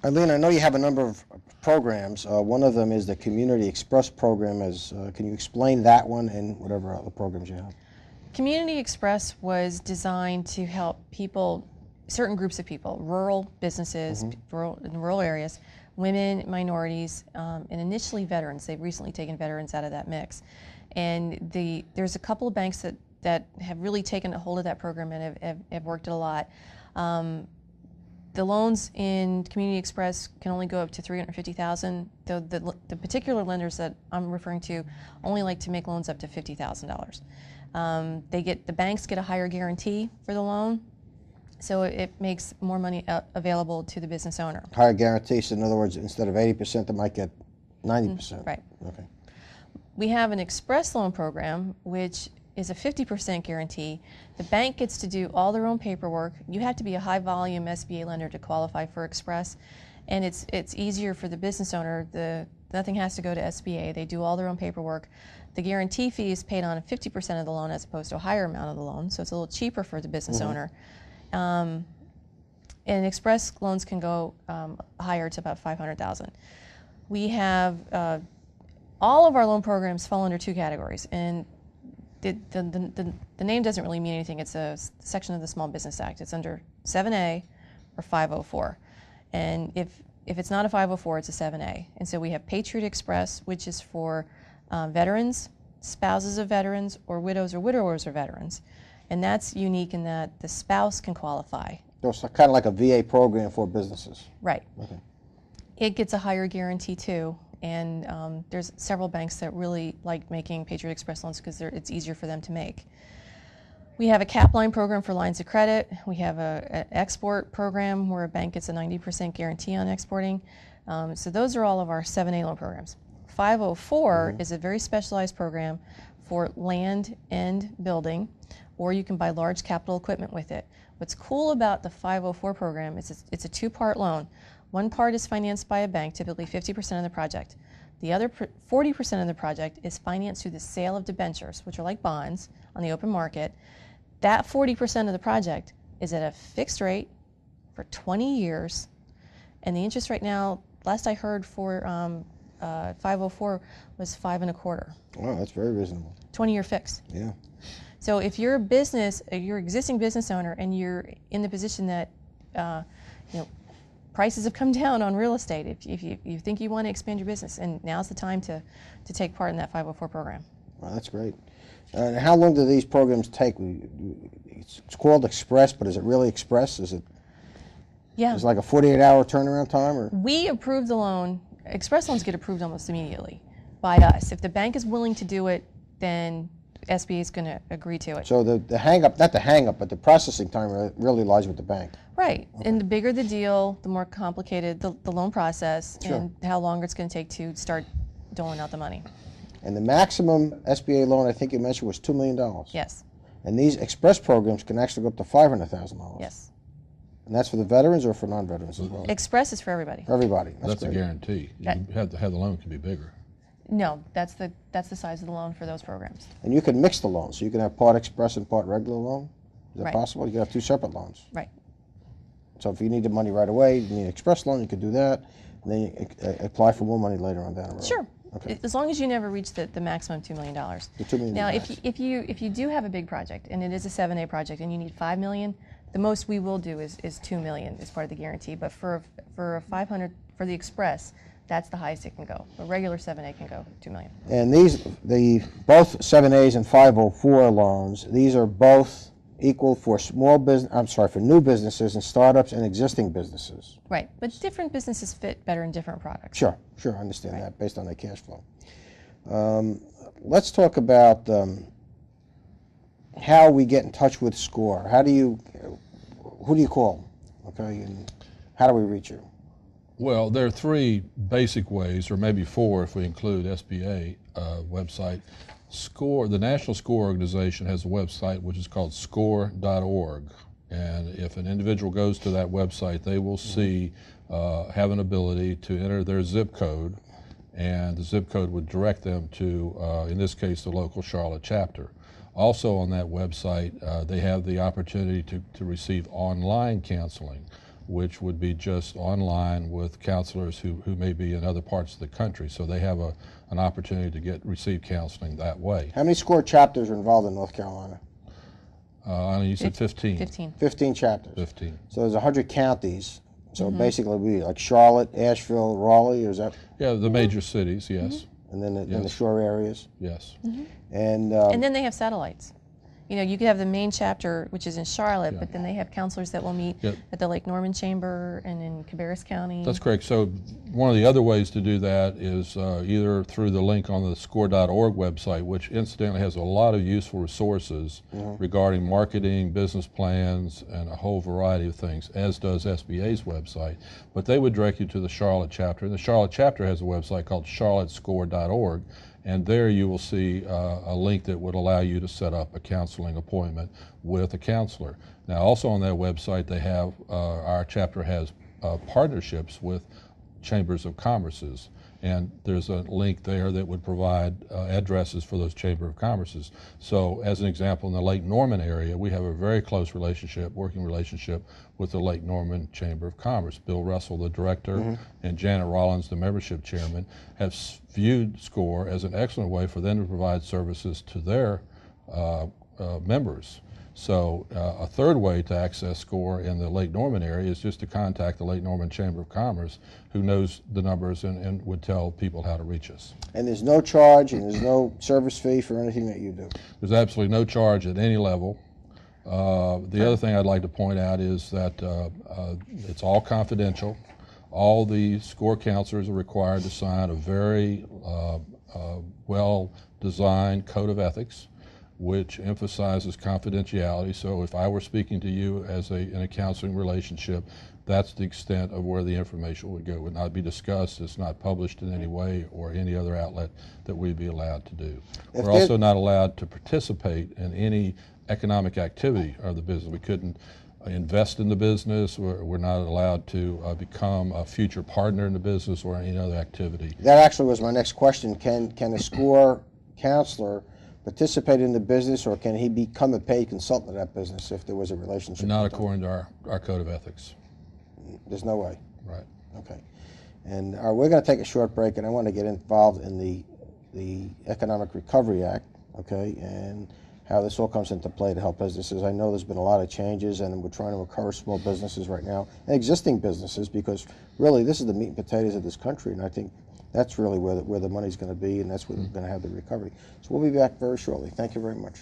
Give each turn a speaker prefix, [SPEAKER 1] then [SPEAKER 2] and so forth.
[SPEAKER 1] Eileen, I know you have a number of programs. One of them is the Community Express program. Can you explain that one and whatever other programs you have?
[SPEAKER 2] Community Express was designed to help people, certain groups of people, rural businesses, in rural areas, women, minorities, and initially veterans. They've recently taken veterans out of that mix. And there's a couple of banks that have really taken a hold of that program and have worked it a lot. The loans in Community Express can only go up to $350,000. The particular lenders that I'm referring to only like to make loans up to $50,000. The banks get a higher guarantee for the loan, so it makes more money available to the business owner.
[SPEAKER 1] Higher guarantee, so in other words, instead of 80%, they might get 90%.
[SPEAKER 2] Right.
[SPEAKER 1] Okay.
[SPEAKER 2] We have an express loan program, which is a 50% guarantee. The bank gets to do all their own paperwork. You have to be a high volume SBA lender to qualify for express, and it's easier for the business owner. Nothing has to go to SBA. They do all their own paperwork. The guarantee fee is paid on 50% of the loan as opposed to a higher amount of the loan, so it's a little cheaper for the business owner. And express loans can go higher to about $500,000. We have all of our loan programs fall under two categories, and the name doesn't really mean anything. It's a section of the Small Business Act. It's under 7A or 504. And if it's not a 504, it's a 7A. And so we have Patriot Express, which is for veterans, spouses of veterans, or widows or widowers of veterans. And that's unique in that the spouse can qualify.
[SPEAKER 1] So it's kind of like a VA program for businesses.
[SPEAKER 2] Right.
[SPEAKER 1] Okay.
[SPEAKER 2] It gets a higher guarantee too. And there's several banks that really like making Patriot Express loans because it's easier for them to make. We have a cap line program for lines of credit. We have an export program where a bank gets a 90% guarantee on exporting. So those are all of our 7A loan programs. 504 is a very specialized program for land and building, or you can buy large capital equipment with it. What's cool about the 504 program is it's a two-part loan. One part is financed by a bank, typically 50% of the project. The other 40% of the project is financed through the sale of debentures, which are like bonds on the open market. That 40% of the project is at a fixed rate for 20 years, and the interest rate now, last I heard for 504 was 5.25%.
[SPEAKER 1] Wow, that's very reasonable.
[SPEAKER 2] 20-year fixed.
[SPEAKER 1] Yeah.
[SPEAKER 2] So if you're a business, you're an existing business owner, and you're in the position that prices have come down on real estate, if you think you want to expand your business, and now's the time to take part in that 504 program.
[SPEAKER 1] Wow, that's great. And how long do these programs take? It's called Express, but is it really Express? Is it?
[SPEAKER 2] Yeah.
[SPEAKER 1] Is it like a 48-hour turnaround time, or?
[SPEAKER 2] We approve the loan. Express loans get approved almost immediately by us. If the bank is willing to do it, then SBA is going to agree to it.
[SPEAKER 1] So the hang-up, not the hang-up, but the processing time really lies with the bank.
[SPEAKER 2] Right. Okay. And the bigger the deal, the more complicated the loan process,
[SPEAKER 1] sure,
[SPEAKER 2] and how longer it's going to take to start doling out the money.
[SPEAKER 1] And the maximum SBA loan, I think you mentioned, was $2 million.
[SPEAKER 2] Yes.
[SPEAKER 1] And these express programs can actually go up to $500,000.
[SPEAKER 2] Yes.
[SPEAKER 1] And that's for the veterans or for non-veterans as well?
[SPEAKER 2] Express is for everybody.
[SPEAKER 1] For everybody.
[SPEAKER 3] That's a guarantee. You have to have the loan can be bigger.
[SPEAKER 2] No, that's the size of the loan for those programs.
[SPEAKER 1] And you can mix the loans, so you can have part express and part regular loan. Is that
[SPEAKER 2] right.
[SPEAKER 1] possible? You can have two separate loans.
[SPEAKER 2] Right.
[SPEAKER 1] So if you need the money right away, you need an express loan, you could do that, and then you apply for more money later on down the road.
[SPEAKER 2] Sure.
[SPEAKER 1] Okay.
[SPEAKER 2] As long as you never reach the maximum $2 million.
[SPEAKER 1] The $2 million.
[SPEAKER 2] Now, if you do have a big project and it is a 7A project and you need $5 million, the most we will do is $2 million as part of the guarantee. But for a 500 for the express, that's the highest it can go. A regular 7A can go $2 million.
[SPEAKER 1] And both 7As and 504 loans, these are both equal for for new businesses and startups and existing businesses.
[SPEAKER 2] Right, but different businesses fit better in different products.
[SPEAKER 1] Sure, I understand that based on their cash flow. Let's talk about how we get in touch with SCORE. Who do you call? Okay, and how do we reach you?
[SPEAKER 3] Well, there are three basic ways, or maybe four if we include SBA website. SCORE, the National SCORE organization, has a website which is called score.org. And if an individual goes to that website, they will have an ability to enter their zip code, and the zip code would direct them to, in this case, the local Charlotte chapter. Also on that website, they have the opportunity to receive online counseling. which would be just online with counselors who may be in other parts of the country. So they have an opportunity to receive counseling that way.
[SPEAKER 1] How many SCORE chapters are involved in North Carolina?
[SPEAKER 3] I know you said 15.
[SPEAKER 2] 15.
[SPEAKER 1] 15 chapters.
[SPEAKER 3] 15.
[SPEAKER 1] So there's 100 counties. So basically, it would be like Charlotte, Asheville, Raleigh, or is that?
[SPEAKER 3] Yeah, the major cities, yes.
[SPEAKER 1] And then the shore areas.
[SPEAKER 3] Yes.
[SPEAKER 1] And
[SPEAKER 2] And then they have satellites. You know, you could have the main chapter, which is in Charlotte,
[SPEAKER 3] Yeah.
[SPEAKER 2] but then they have counselors that will meet
[SPEAKER 3] Yep.
[SPEAKER 2] at the Lake Norman Chamber and in Cabarrus County.
[SPEAKER 3] That's correct. So one of the other ways to do that is either through the link on the SCORE.org website, which incidentally has a lot of useful resources regarding marketing, business plans, and a whole variety of things, as does SBA's website. But they would direct you to the Charlotte chapter. And the Charlotte chapter has a website called charlottescore.org. And there you will see a link that would allow you to set up a counseling appointment with a counselor. Now, also on that website, they have our chapter has partnerships with chambers of commerces, and there's a link there that would provide addresses for those chamber of commerces. So, as an example, in the Lake Norman area, we have a very close working relationship with the Lake Norman Chamber of Commerce. Bill Russell, the director, and Janet Rollins, the membership chairman, have viewed SCORE as an excellent way for them to provide services to their members. So a third way to access SCORE in the Lake Norman area is just to contact the Lake Norman Chamber of Commerce, who knows the numbers and would tell people how to reach us.
[SPEAKER 1] and there's no charge and there's no service fee for anything that you do.
[SPEAKER 3] There's absolutely no charge at any level. The other thing I'd like to point out is that it's all confidential. All the SCORE counselors are required to sign a very well-designed code of ethics, which emphasizes confidentiality. So if I were speaking to you in a counseling relationship, that's the extent of where the information would go. It would not be discussed. It's not published in any way or any other outlet that we'd be allowed to do. We're also not allowed to participate in any economic activity of the business. We couldn't invest in the business. We're not allowed to become a future partner in the business or any other activity.
[SPEAKER 1] That actually was my next question. Can a SCORE counselor participate in the business, or can he become a paid consultant of that business if there was a relationship?
[SPEAKER 3] Not according to our code of ethics.
[SPEAKER 1] There's no way.
[SPEAKER 3] Right.
[SPEAKER 1] Okay. And we're going to take a short break, and I want to get involved in the Economic Recovery Act, okay, and how this all comes into play to help businesses. I know there's been a lot of changes, and we're trying to encourage small businesses right now, and existing businesses, because really this is the meat and potatoes of this country, and I think that's really where the money's going to be, and that's where we're going to have the recovery. So we'll be back very shortly. Thank you very much.